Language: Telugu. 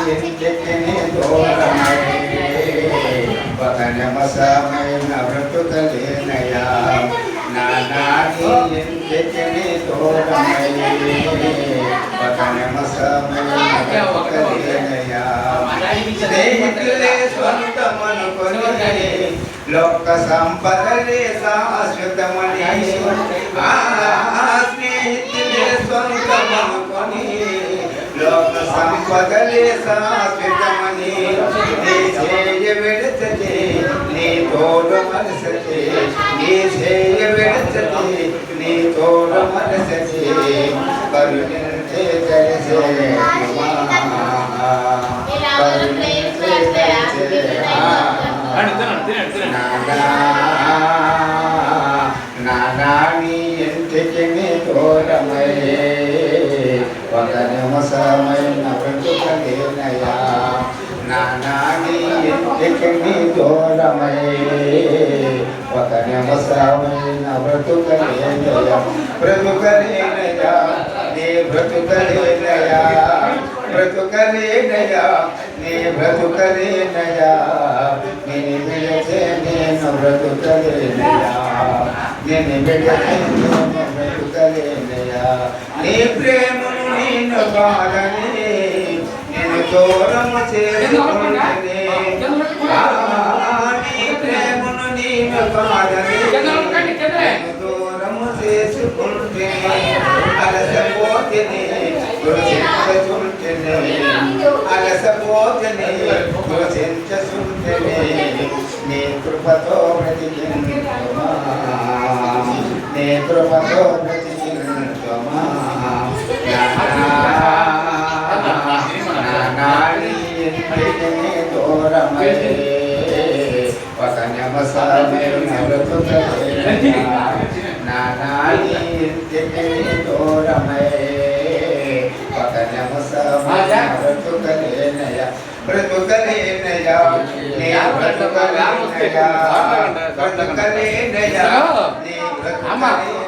ఇంటికి దూరమై ఒక నిమిషమైన బ్రతుకలేనయా నానాని ఇంటికి దూరమై ఒక నిమిషమైన బ్రతుకలేనయా స్నేహితులే స్వంతమనుకొని లోక సంపదలే శాశ్వతమని స్నేహితులే స్వంతమనుకొని లోక సంపదలే శాశ్వతమని నీ చేయ విడచతే నీ తోడు మనసతే నీ చేయ విడచతే నీ తోడు మనసతే కరుణించే కలిసే నానాని ఇంటికి దూరమై ఒక నిమిషమైన బ్రతుకలేనయా నానాని ఇంటికి దూరమై ఒక నిమిషమైన బ్రతుకలేనయా బ్రతుకలేనయా నీ బ్రతుకలేనయా బ్రతుకలేనయా నీ బ్రతుకలేనయా నేను విడచే నేను బ్రతుకలేనయా నేను విడచే నేను బ్రతుకలేనయా నీ ప్రేమను నేను కాదని నేను దూరము చేసుకుంటేనే నీ ప్రేమను నేను కాదని నేను దూరము చేసుకుంటేనే అలసపోతేనే చించుంటేనే అలసపోతేనే చించుంటేనే నీ కృపతో బ్రతికించుమా నీ కృపతో బ్రతికించుమా నాని ఇంటికి దూరమై ఒక నిమిషమైన బ్రతుకలేనయా నాని ఇంటికి దూరమై ఒక నిమిషమైన బ్రతుకలేనయా బ్రతుకలేనయా నీ బ్రతుకలేనయా బ్రతుకలేనయా నీ బ్రతుకలేనయా